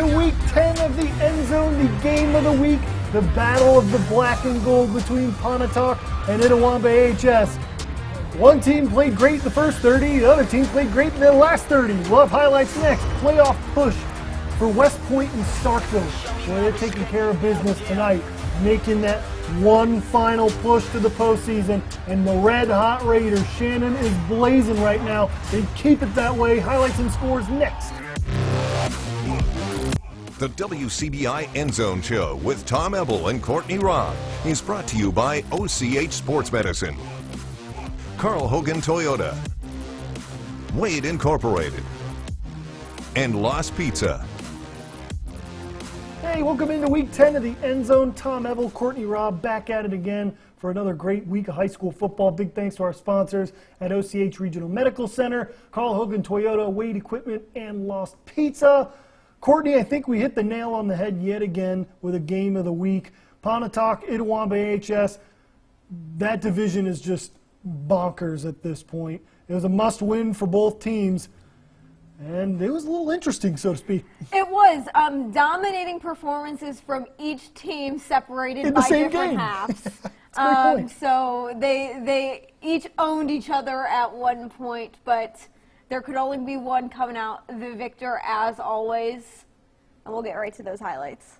into week 10 of the End Zone, the game of the week, the battle of the black and gold between Pontotoc and Itawamba AHS. One team played great the first 30, the other team played great in the last 30. We'll have highlights next. Playoff push for West Point and Starkville, where they're taking care of business tonight, making that one final push to the postseason. And the red hot Raiders, Shannon is blazing right now. They keep it that way. Highlights and scores next. The WCBI Endzone Show with Tom Ebel and Courtney Robb is brought to you by OCH Sports Medicine, Carl Hogan Toyota, Wade Incorporated, and Lost Pizza. Hey, welcome into week 10 of the End Zone. Tom Ebel, Courtney Robb back at it again for another great week of high school football. Big thanks to our sponsors at OCH Regional Medical Center, Carl Hogan Toyota, Wade Equipment, and Lost Pizza. Courtney, I think we hit the nail on the head yet again with a game of the week. Pontotoc, Itawamba AHS, that division is just bonkers at this point. It was a must-win for both teams, and it was a little interesting, so to speak. It was dominating performances from each team separated by different halves. So they each owned each other at one point, but there could only be one coming out the victor as always, and we'll get right to those highlights.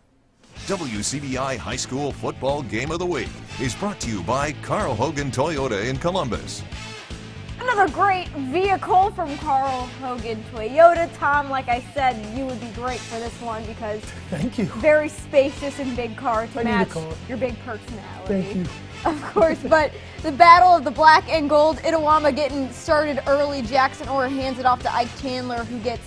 WCBI High School Football Game of the Week is brought to you by Carl Hogan Toyota in Columbus. Another great vehicle from Carl Hogan Toyota. Tom, like I said, you would be great for this one because thank you. Very spacious and big car to match your big personality. Thank you. Of course, but the battle of the black and gold, Itawamba getting started early. Jackson Orr hands it off to Ike Chandler, who gets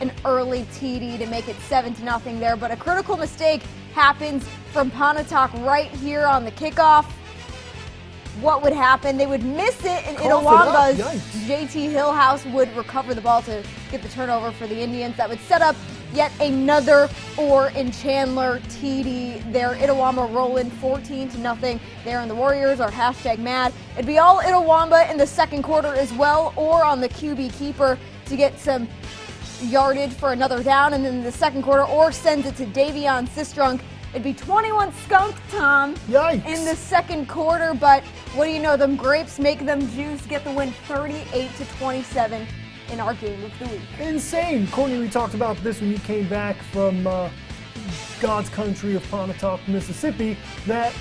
an early TD to make it 7-0 there. But a critical mistake happens from Pontotoc right here on the kickoff. What would happen? They would miss it, and Itawamba's JT Hillhouse would recover the ball to get the turnover for the Indians. That would set up yet another Orr and Chandler TD there. Itawamba rolling 14-0 there, and the Warriors are #mad. It'd be all Itawamba in the second quarter as well, or on the QB keeper to get some yardage for another down, and then in the second quarter, Orr sends it to Davion Sistrunk. It'd be 21 skunk, Tom, in the second quarter, but what do you know? Them grapes make them juice. Get the win 38-27 in our game of the week. Insane. Courtney, we talked about this when you came back from God's country of Pontotoc, Mississippi, that,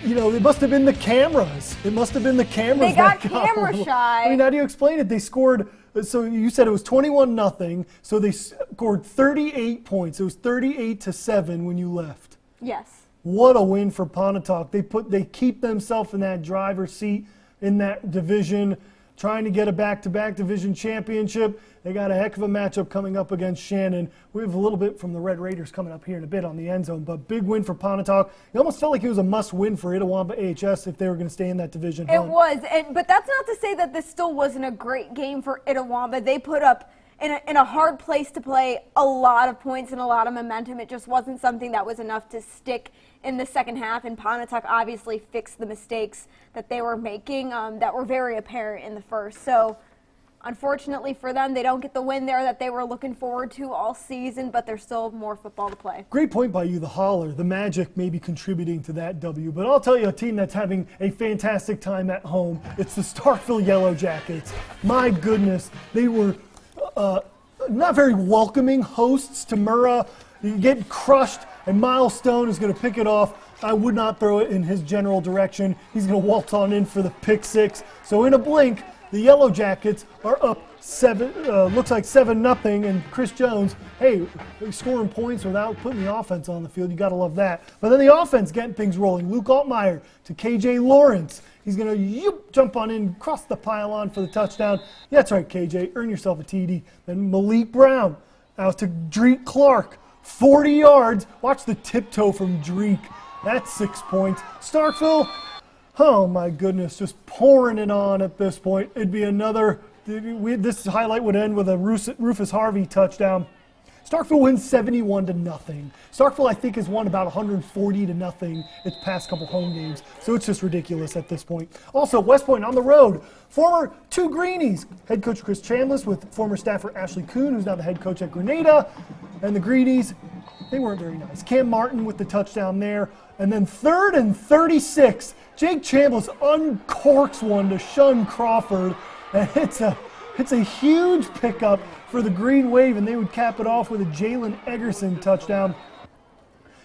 you know, it must have been the cameras. It must have been the cameras. They got camera shy. I mean, how do you explain it? They scored, so you said it was 21-0, so they scored 38 points. It was 38-7 when you left. Yes. What a win for Pontotoc. They keep themselves in that driver's seat in that division, trying to get a back-to-back division championship. They got a heck of a matchup coming up against Shannon. We have a little bit from the Red Raiders coming up here in a bit on the End Zone, but big win for Pontotoc. It almost felt like it was a must-win for Itawamba AHS if they were going to stay in that division. It was, but that's not to say that this still wasn't a great game for Itawamba. They put up, in a hard place to play, a lot of points and a lot of momentum. It just wasn't something that was enough to stick in the second half, and Pontotoc obviously fixed the mistakes that they were making that were very apparent in the first. So unfortunately for them, they don't get the win there that they were looking forward to all season, but there's still more football to play. Great point by you, the Holler. The Magic may be contributing to that W, but I'll tell you a team that's having a fantastic time at home. It's the Starkville Yellow Jackets. My goodness, they were not very welcoming hosts to Murrah. You get crushed, and Milestone is going to pick it off. I would not throw it in his general direction. He's going to waltz on in for the pick six. So in a blink, the Yellow Jackets are up looks like 7-0, and Chris Jones, hey, scoring points without putting the offense on the field. You got to love that. But then the offense getting things rolling. Luke Altmaier to KJ Lawrence. He's going to jump on in, cross the pylon for the touchdown. Yeah, that's right, KJ. Earn yourself a TD. Then Malik Brown out to Dreek Clark. 40 yards. Watch the tiptoe from Dreek. That's 6 points. Starkville, oh my goodness, just pouring it on at this point. It'd be another, this highlight would end with a Rufus Harvey touchdown. Starkville wins 71-0. Starkville, I think, has won about 140-0 its past couple home games, so it's just ridiculous at this point. Also, West Point on the road, former two Greenies, head coach Chris Chambliss with former staffer Ashley Kuhn, who's now the head coach at Grenada, and the Greenies, they weren't very nice. Cam Martin with the touchdown there, and then 3rd and 36. Jake Chambliss uncorks one to Shun Crawford, and it's a huge pickup for the Green Wave, and they would cap it off with a Jalen Eggerson touchdown.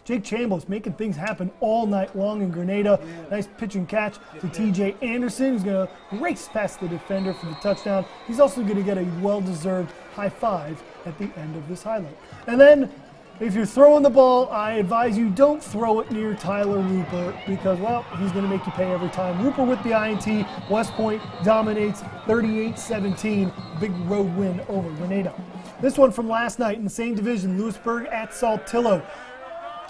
Jake Chambliss making things happen all night long in Grenada. Nice pitch and catch to TJ Anderson, who's going to race past the defender for the touchdown. He's also going to get a well-deserved high five at the end of this highlight. And then, if you're throwing the ball, I advise you don't throw it near Tyler Rupert because, well, he's going to make you pay every time. Rupert with the INT. West Point dominates 38-17. Big road win over Grenada. This one from last night in the same division, Lewisburg at Saltillo.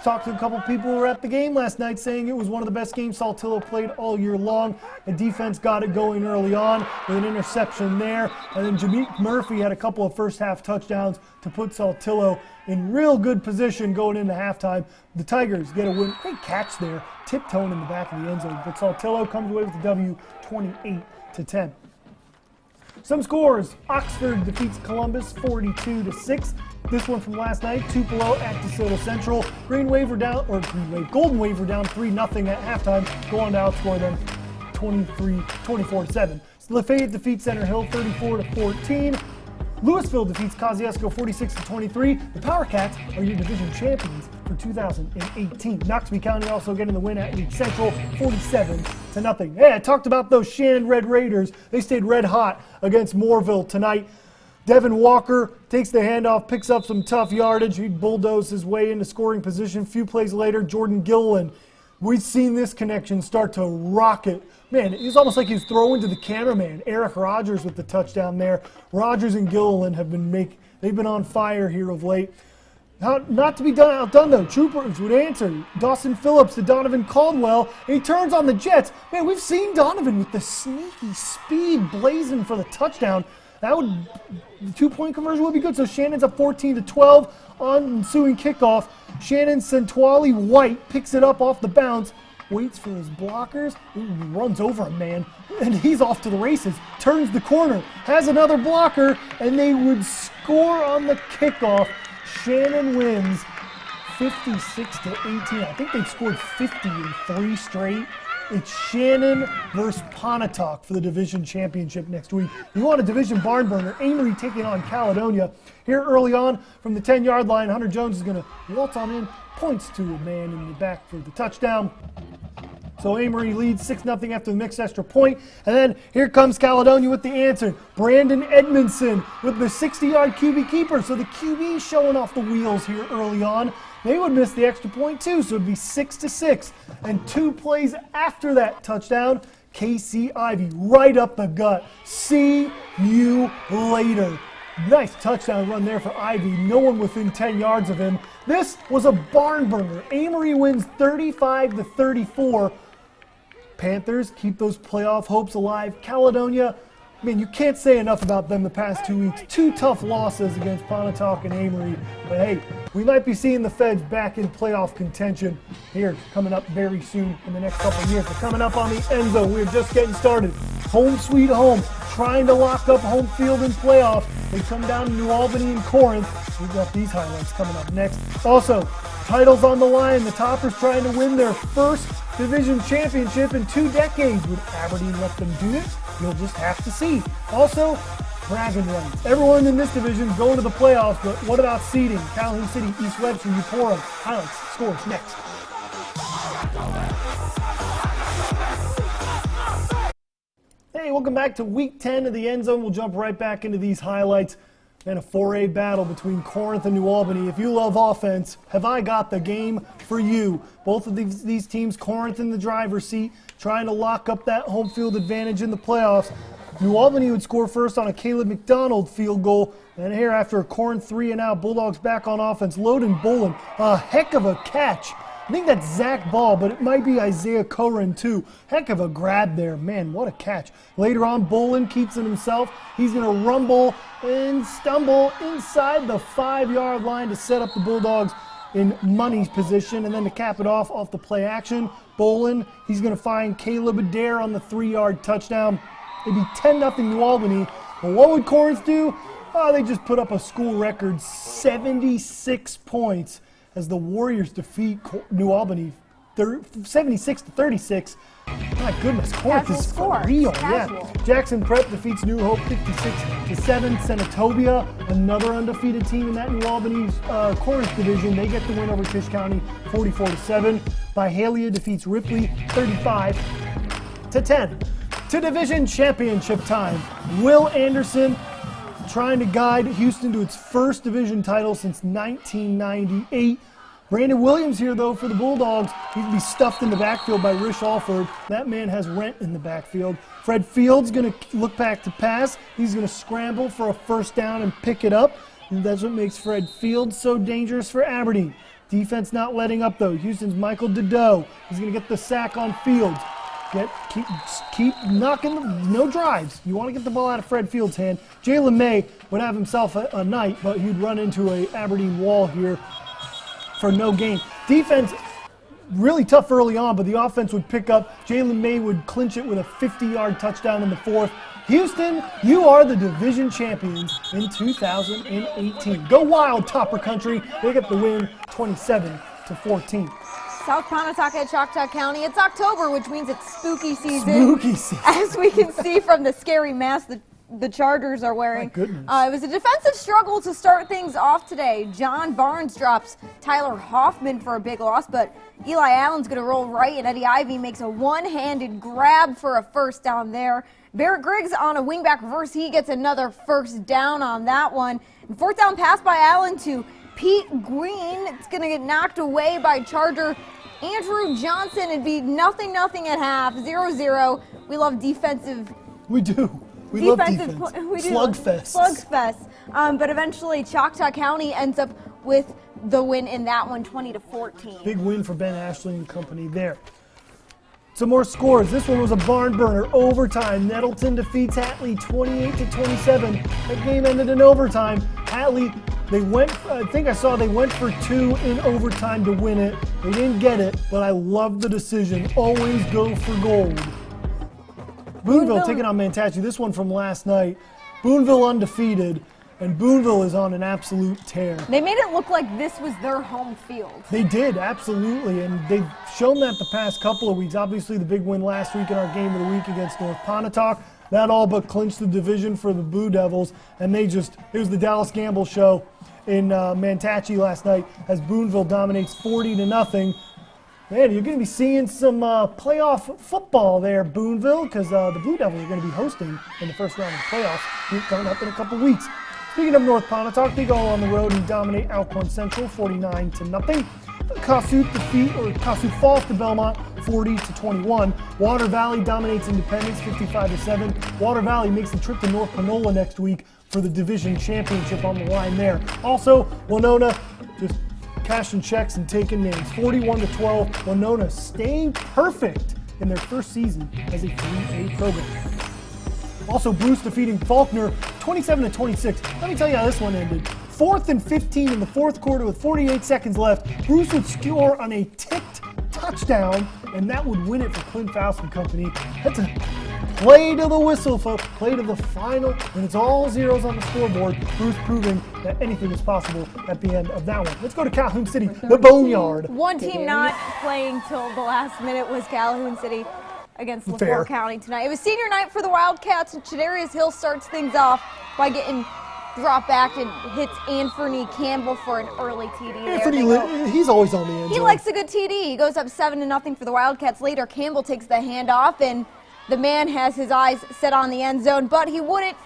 Talked to a couple people who were at the game last night saying it was one of the best games Saltillo played all year long. The defense got it going early on with an interception there. And then Jameek Murphy had a couple of first half touchdowns to put Saltillo in real good position going into halftime. The Tigers get a win. Great catch there, tiptoeing in the back of the end zone. But Saltillo comes away with the W 28-10. Some scores. Oxford defeats Columbus 42-6. This one from last night, Tupelo at DeSoto Central. Golden Wave were down 3-0 at halftime. Go on to outscore them 24-7. Lafayette defeats Center Hill 34-14. Louisville defeats Kosciuszko 46-23. The Power Cats are your division champions for 2018. Knoxville County also getting the win at League Central 47-0. Hey, I talked about those Shannon Red Raiders. They stayed red hot against Mooreville tonight. Devin Walker takes the handoff, picks up some tough yardage. He bulldozed his way into scoring position. A few plays later, Jordan Gilliland. We've seen this connection start to rocket. Man, it was almost like he was throwing to the cameraman. Eric Rogers with the touchdown there. Rogers and Gilliland have they've been on fire here of late. Not to be outdone though. Troopers would answer. Dawson Phillips to Donovan Caldwell. And he turns on the Jets. Man, we've seen Donovan with the sneaky speed blazing for the touchdown. The 2-point conversion would be good. So Shannon's up 14-12 on ensuing kickoff. Shannon Centwali White picks it up off the bounce, waits for his blockers, runs over a man, and he's off to the races. Turns the corner, has another blocker, and they would score on the kickoff. Shannon wins 56-18. I think they've scored 50 in 3 straight. It's Shannon versus Pontotoc for the division championship next week. You want a division barn burner. Amory taking on Caledonia. Here early on from the 10-yard line, Hunter Jones is going to waltz on in, points to a man in the back for the touchdown. So Amory leads 6-0 after the mixed extra point. And then here comes Caledonia with the answer. Brandon Edmondson with the 60-yard QB keeper. So the QB showing off the wheels here early on. They would miss the extra point too, so it'd be 6-6. And 2 plays after that touchdown, KC Ivy right up the gut. See you later. Nice touchdown run there for Ivy. No one within 10 yards of him. This was a barn burner. Amory wins 35-34. Panthers keep those playoff hopes alive. Caledonia, man, you can't say enough about them the past 2 weeks. 2 tough losses against Pontotoc and Amory. But hey, we might be seeing the Feds back in playoff contention here coming up very soon in the next couple of years. But coming up on the Endzone, we're just getting started. Home sweet home, trying to lock up home field in playoff. They come down to New Albany and Corinth. We've got these highlights coming up next. Also, titles on the line. The Toppers trying to win their first division championship in 2 decades. Would Aberdeen let them do it? You'll just have to see. Also, bragging rights. Everyone in this division is going to the playoffs, but what about seeding? Calhoun City, East Webster, Eupora. Highlights, scores next. Hey, welcome back to Week 10 of the Endzone. We'll jump right back into these highlights. And a 4A battle between Corinth and New Albany. If you love offense, have I got the game for you? Both of these teams, Corinth in the driver's seat, trying to lock up that home field advantage in the playoffs. New Albany would score first on a Caleb McDonald field goal. And here after a Corinth 3-and-out, Bulldogs back on offense. Loden Bolin, a heck of a catch. think that's Zach Ball, but it might be Isaiah Corinth too. Heck of a grab there. Man, what a catch. Later on, Bolin keeps it himself. He's going to rumble and stumble inside the 5-yard line to set up the Bulldogs in money's position, and then to cap it off the play action, Bolin, he's going to find Caleb Adair on the 3-yard touchdown. It'd be 10-0 New Albany. Well, what would Corinth do? Oh, they just put up a school record 76 points as the Warriors defeat New Albany 76-36. My goodness, Corinth is for real. Yeah. Jackson Prep defeats New Hope 56-7. Senatobia, another undefeated team in that New Albany Corinth division, they get the win over Tisch County 44-7. Byhalia defeats Ripley 35-10. To division championship time, Will Anderson trying to guide Houston to its first division title since 1998. Brandon Williams here, though, for the Bulldogs. He's going to be stuffed in the backfield by Rish Alford. That man has rent in the backfield. Fred Fields going to look back to pass. He's going to scramble for a first down and pick it up. And that's what makes Fred Fields so dangerous for Aberdeen. Defense not letting up, though. Houston's Michael Dedeaux. He's going to get the sack on Fields. Keep knocking no drives. You want to get the ball out of Fred Fields' hand. Jalen May would have himself a night, but he'd run into a Aberdeen wall here for no gain. Defense really tough early on, but the offense would pick up. Jalen May would clinch it with a 50-yard touchdown in the fourth. Houston, you are the division champions in 2018. Go Wild, Topper Country. They get the win 27-14. South Pontotoc at Choctaw County. It's October, which means it's spooky season. Spooky season. As we can see from the scary mask the Chargers are wearing. My goodness. It was a defensive struggle to start things off today. John Barnes drops Tyler Hoffman for a big loss, but Eli Allen's going to roll right, and Eddie Ivey makes a one-handed grab for a first down there. Barrett Griggs on a wingback reverse. He gets another first down on that one. And fourth down pass by Allen to Pete Green. It's going to get knocked away by Charger Andrew Johnson. It'd be 0-0 at half, 0-0. We love defensive. We do. We love defense. Slugfest. But eventually Choctaw County ends up with the win in that one, 20-14. Big win for Ben Ashley and company there. Some more scores. This one was a barn burner. Overtime. Nettleton defeats Hatley 28-27. That game ended in overtime. Hatley, they went for 2 in overtime to win it. They didn't get it, but I love the decision. Always go for gold. Boonville taking on Manatee. This one from last night. Boonville undefeated, and Boonville is on an absolute tear. They made it look like this was their home field. They did, absolutely, and they've shown that the past couple of weeks. Obviously, the big win last week in our game of the week against North Pontotoc. That all but clinched the division for the Blue Devils, and it was the Dallas Gamble show in Manatee last night as Boonville dominates 40-0. Man, you're going to be seeing some playoff football there, Boonville, because the Blue Devils are going to be hosting in the first round of the playoffs coming up in a couple weeks. Speaking of North Pontotoc, they go on the road and dominate Alcorn Central 49-0. Kossuth falls to Belmont 40-21. Water Valley dominates Independence 55-7. Water Valley makes the trip to North Panola next week for the division championship on the line there. Also, Winona just cashing checks and taking names. 41-12. Winona staying perfect in their first season as a 3A program. Also, Bruce defeating Faulkner 27-26. Let me tell you how this one ended. 4th and 15 in the fourth quarter with 48 seconds left. Bruce would score on a tipped touchdown, and that would win it for Clint Faust and company. That's a play to the whistle, folks. Play to the final, and it's all zeros on the scoreboard. Bruce proving that anything is possible at the end of that one. Let's go to Calhoun City, the Boneyard. One team not playing till the last minute was Calhoun City against LaFleur County tonight. It was senior night for the Wildcats, and Chadarius Hill starts things off by getting dropped back and hits Anthony Campbell for an early TD. He's always on the end zone. He likes a good TD. He goes up 7-0 for the Wildcats. Later, Campbell takes the handoff, and the man has his eyes set on the end zone, but he wouldn't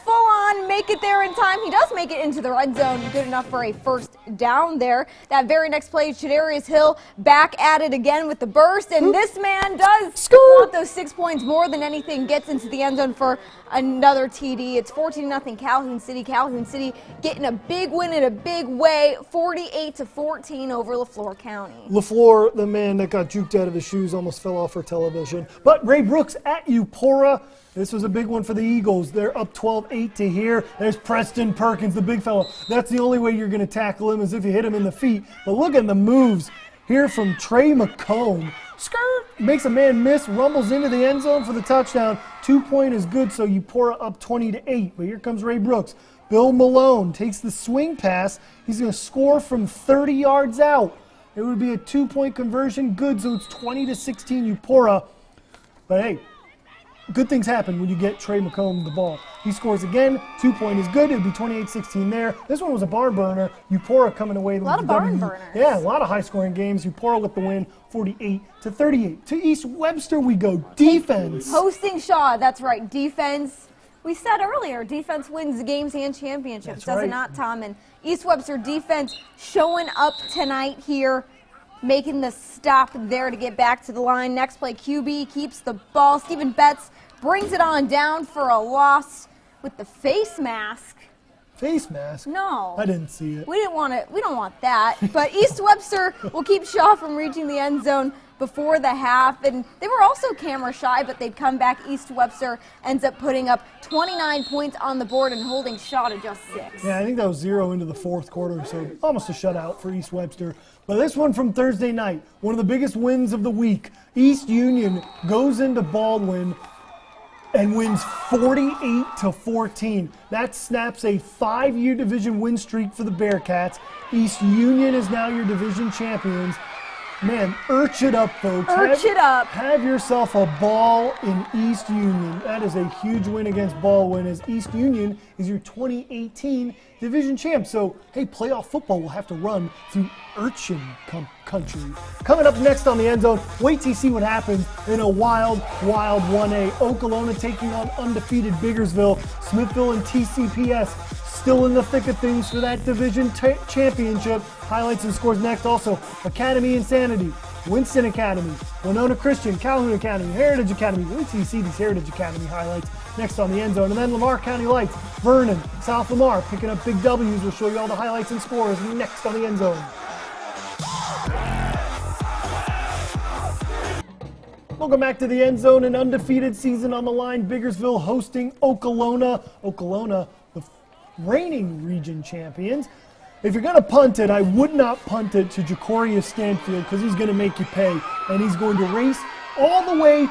full-on make it there in time. He does make it into the red zone, good enough for a first down there. That very next play, Shadarius Hill back at it again with the burst, and this man does want those 6 points more than anything, gets into the end zone for another TD. It's 14-0 Calhoun City. Calhoun City getting a big win in a big way, 48-14 over LaFleur County. LaFleur, the man that got juked out of his shoes, almost fell off for television. But Ray Brooks at Eupora. This was a big one for the Eagles. They're up 12-8 to here. There's Preston Perkins, the big fellow. That's the only way you're going to tackle him is if you hit him in the feet. But look at the moves here from Trey McComb. Skirt makes a man miss, rumbles into the end zone for the touchdown. 2-point is good, so Eupora up 20-8. But here comes Ray Brooks. Bill Malone takes the swing pass. He's going to score from 30 yards out. It would be a 2-point conversion, good, so it's 20-16 Eupora. But hey, good things happen when you get Trey McComb the ball. He scores again, 2-point is good. It would be 28-16 there. This one was a barn burner. Eupora coming away with a lot the of barn W. burners. Yeah, a lot of high-scoring games. Eupora with the win, 48-38. To East Webster we go. Defense. Hosting Shaw, that's right, defense. We said earlier, defense wins games and championships, does it not, Tom? And East Webster defense showing up tonight here, making the stop there to get back to the line. Next play, QB keeps the ball. Stephen Betts brings it on down for a loss with the face mask. Face mask? No. I didn't see it. We don't want that. But East Webster will keep Shaw from reaching the end zone before the half. And they were also camera shy, but they'd come back. East Webster ends up putting up 29 points on the board and holding Shaw to just 6. Yeah, I think that was 0 into the fourth quarter, so almost a shutout for East Webster. But this one from Thursday night, one of the biggest wins of the week. East Union goes into Baldwin and wins 48-14. That snaps a 5-year division win streak for the Bearcats. East Union is now your division champions. Man, urge it up, folks. It up. Have yourself a ball in East Union. That is a huge win against Baldwin, as East Union is your 2018 division champ. So, hey, playoff football will have to run through Urchin country. Coming up next on the End Zone, wait till you see what happens in a wild 1A. Okolona taking on undefeated Biggersville. Smithville and TCPS still in the thick of things for that division championship. Highlights and scores next. Also, Academy Insanity, Winston Academy, Winona Christian, Calhoun Academy, Heritage Academy. Wait till you see these Heritage Academy highlights next on the End Zone. And then Lamar County Lights, Vernon, South Lamar picking up big W's. We'll show you all the highlights and scores next on the End Zone. Welcome back to the End Zone. An undefeated season on the line. Biggersville hosting Okolona. Okolona, the reigning region champions. If you're going to punt it, I would not punt it to Jacorius Stanfield because he's going to make you pay. And he's going to race all the way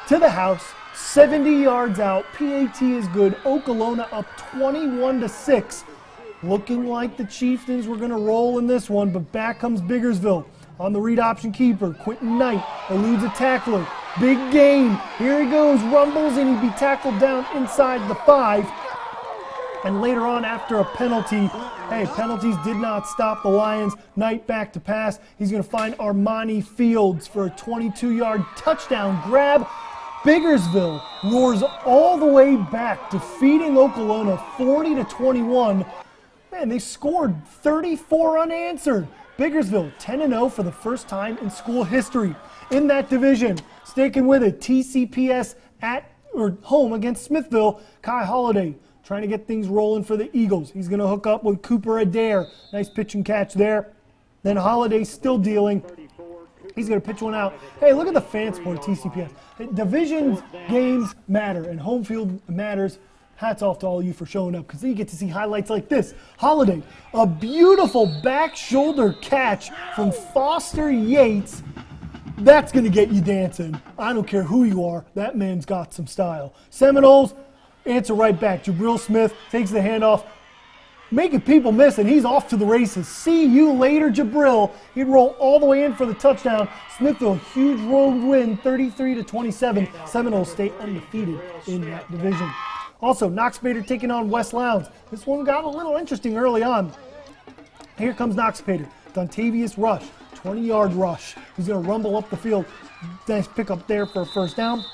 to the house, 70 yards out. PAT is good. Okolona up 21-6. Looking like the Chieftains were going to roll in this one, but back comes Biggersville. On the read option keeper, Quentin Knight eludes a tackler. Big gain. Here he goes, rumbles, and he'd be tackled down inside the 5. And later on, after a penalty, hey, penalties did not stop the Lions. Knight back to pass. He's going to find Armani Fields for a 22-yard touchdown grab. Biggersville roars all the way back, defeating Okolona 40-21. Man, they scored 34 unanswered. Biggersville 10-0 for the first time in school history. In that division, sticking with it, TCPS at or home against Smithville. Kai Holiday trying to get things rolling for the Eagles. He's going to hook up with Cooper Adair. Nice pitch and catch there. Then Holiday still dealing. He's going to pitch one out. Hey, look at the fan support TCPS. Divisions, games matter, and home field matters. Hats off to all of you for showing up, because then you get to see highlights like this. Holiday, a beautiful back shoulder catch from Foster Yates. That's going to get you dancing. I don't care who you are. That man's got some style. Seminoles answer right back. Jabril Smith takes the handoff, making people miss, and he's off to the races. See you later, Jabril. He'd roll all the way in for the touchdown. Smithville, huge road win, 33-27. Seminoles stay undefeated in that division. Also, Knox Bader taking on West Lowndes. This one got a little interesting early on. Here comes Knox Bader. Dontavius Rush, 20-yard rush. He's going to rumble up the field. Nice pickup there for a first down.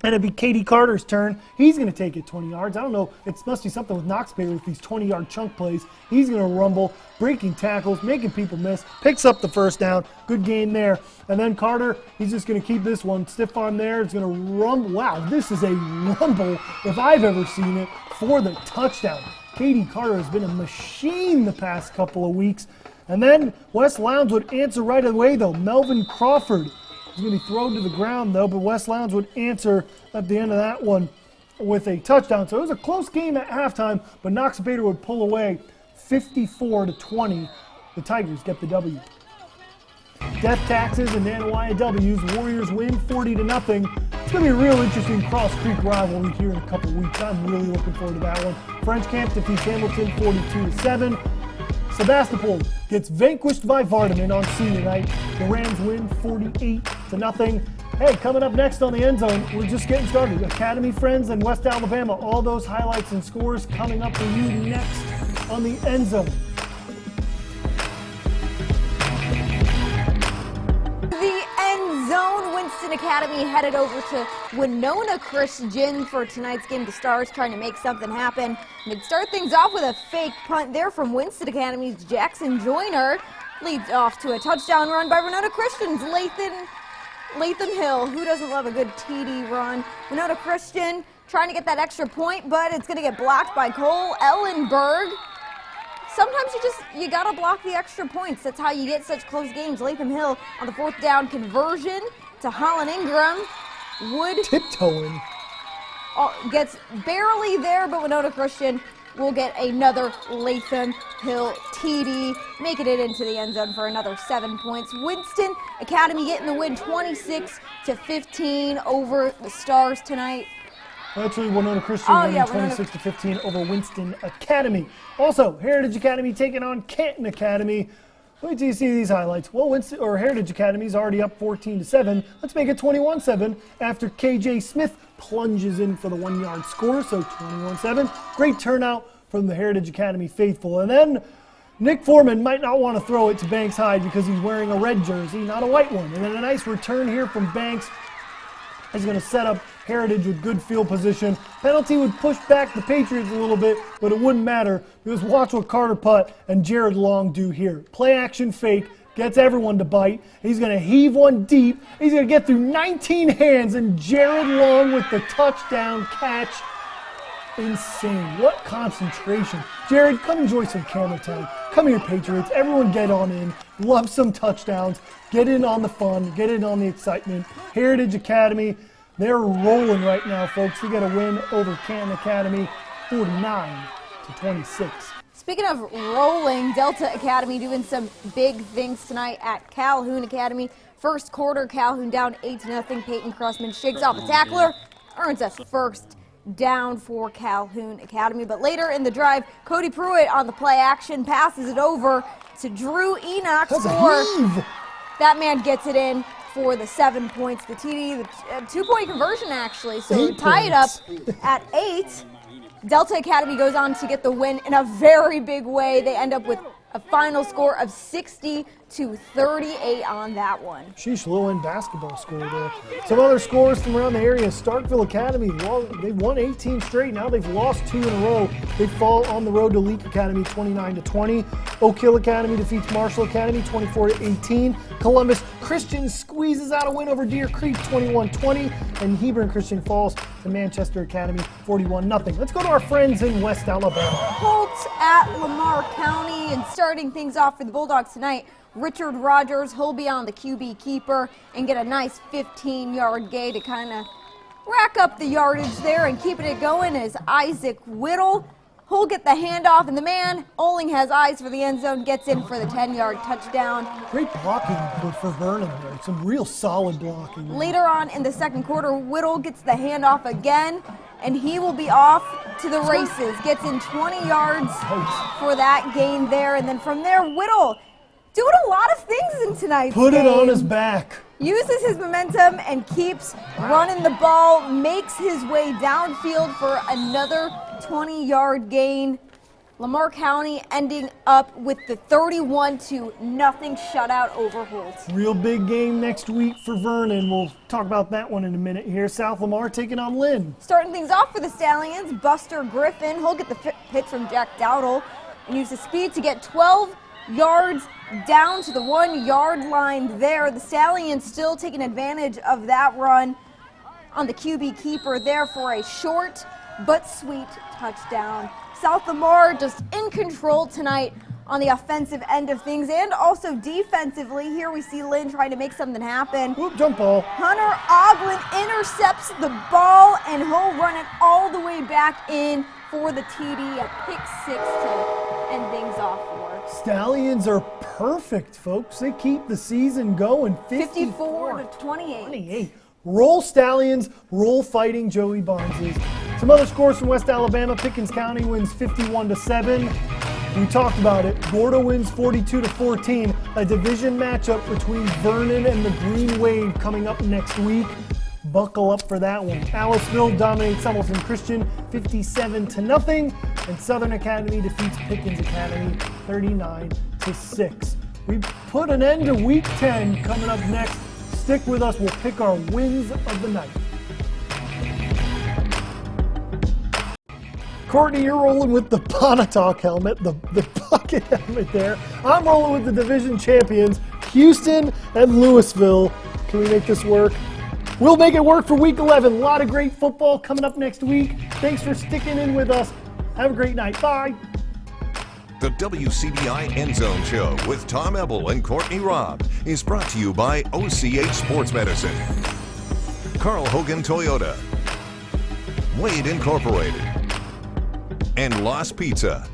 And it'd be Katie Carter's turn. He's going to take it 20 yards. I don't know. It must be something with Knoxville with these 20-yard chunk plays. He's going to rumble, breaking tackles, making people miss, picks up the first down. Good game there. And then Carter, he's just going to keep this one. Stiff arm there. It's going to rumble. Wow, this is a rumble if I've ever seen it for the touchdown. Katie Carter has been a machine the past couple of weeks. And then West Lowndes would answer right away, though. Melvin Crawford. He's going to be thrown to the ground, though, but West Lowndes would answer at the end of that one with a touchdown. So it was a close game at halftime, but Knoxville would pull away 54-20. The Tigers get the W. Death taxes and Anahuaya W's. Warriors win 40-0. It's going to be a real interesting Cross Creek rivalry here in a couple weeks. I'm really looking forward to that one. French Camp defeats Hamilton 42-7. Sebastopol gets vanquished by Vardaman on senior night. The Rams win 48-0. Hey, coming up next on the End Zone, we're just getting started. Academy Friends and West Alabama. All those highlights and scores coming up for you next on the End Zone. The End Zone, Winston Academy headed over to Winona Christian for tonight's game. The Stars trying to make something happen. They'd start things off with a fake punt there from Winston Academy's Jackson Joyner. Leads off to a touchdown run by Winona Christian's Latham Hill. Who doesn't love a good TD run? Winona Christian trying to get that extra point, but it's going to get blocked by Cole Ellenberg. Sometimes you gotta block the extra points. That's how you get such close games. Latham Hill on the fourth down conversion to Holland Ingram. Wood Tiptoeing. gets barely there, but Winona Christian will get another Latham Hill TD, making it into the end zone for another 7 points. Winston Academy getting the win 26-15 over the Stars tonight. Actually, Winona Christian winning 26-15 over Winston Academy. Also, Heritage Academy taking on Canton Academy. Wait till you see these highlights. Well, Heritage Academy is already up 14-7. Let's make it 21-7 after KJ Smith plunges in for the 1-yard score. So 21-7. Great turnout from the Heritage Academy faithful. And then Nick Foreman might not want to throw it to Banks Hyde because he's wearing a red jersey, not a white one. And then a nice return here from Banks. He's going to set up Heritage with good field position. Penalty would push back the Patriots a little bit, but it wouldn't matter because watch what Carter Putt and Jared Long do here. Play action fake, gets everyone to bite. He's going to heave one deep. He's going to get through 19 hands, and Jared Long with the touchdown catch. Insane. What concentration. Jared, come enjoy some camera time. Come here, Patriots. Everyone get on in. Love some touchdowns. Get in on the fun. Get in on the excitement. Heritage Academy, they're rolling right now, folks. We got a win over Canton Academy, 49-26. Speaking of rolling, Delta Academy doing some big things tonight at Calhoun Academy. First quarter, Calhoun down 8-0. Peyton Crossman shakes off a tackler, earns a first down for Calhoun Academy. But later in the drive, Cody Pruitt on the play action passes it over to Drew Enoch for that man gets it in for the 7 points. The TD, the 2-point conversion actually, so tie it up at 8. Delta Academy goes on to get the win in a very big way. They end up with a final score of 60-38 on that one. Sheesh, low-end basketball score there. Some other scores from around the area. Starkville Academy, well, they've won 18 straight. Now they've lost 2 in a row. They fall on the road to Leake Academy 29-20. Oak Hill Academy defeats Marshall Academy 24-18. Columbus Christian squeezes out a win over Deer Creek 21-20. And Hebron Christian falls to Manchester Academy 41-0. Let's go to our friends in West Alabama. Colts at Lamar County, and starting things off for the Bulldogs tonight, Richard Rogers, he'll be on the QB keeper and get a nice 15-yard gain to kind of rack up the yardage there, and keeping it going is Isaac Whittle. He'll get the handoff, and the man, Oling has eyes for the end zone, gets in for the 10-yard touchdown. Great blocking for Vernon there. Some real solid blocking. Later on in the second quarter, Whittle gets the handoff again, and he will be off to the races. Gets in 20 yards for that gain there, and then from there, Whittle doing a lot of things in tonight's game. Put it on his back. Uses his momentum and keeps running the ball, makes his way downfield for another 20-yard gain. Lamar County ending up with the 31-0 shutout over Holt. Real big game next week for Vernon. We'll talk about that one in a minute here. South Lamar taking on Lynn. Starting things off for the Stallions, Buster Griffin. He'll get the pitch from Jack Dowdle and use the speed to get 12 yards down to the 1 yard line there. The Stallions still taking advantage of that run on the QB keeper there for a short but sweet touchdown. South Lamar just in control tonight on the offensive end of things and also defensively. Here we see Lynn trying to make something happen. Whoop, jump ball. Hunter Oglin intercepts the ball and he'll run it all the way back in for the TD, a pick 6 to end things off for. Stallions are perfect, folks. They keep the season going. 54-28. Roll Stallions, roll Fighting Joey Barnes. Some other scores from West Alabama. Pickens County wins 51-7. We talked about it. Gorda wins 42-14. A division matchup between Vernon and the Green Wave coming up next week. Buckle up for that one. Aliceville dominates Hamilton Christian 57-0. And Southern Academy defeats Pickens Academy 39-6. We put an end to week 10 coming up next. Stick with us. We'll pick our wins of the night. Courtney, you're rolling with the Pontotoc helmet, the bucket helmet there. I'm rolling with the division champions, Houston and Louisville. Can we make this work? We'll make it work for week 11. A lot of great football coming up next week. Thanks for sticking in with us. Have a great night. Bye. The WCBI Endzone Show with Tom Ebel and Courtney Robb is brought to you by OCH Sports Medicine, Carl Hogan Toyota, Wade Incorporated, and Lost Pizza.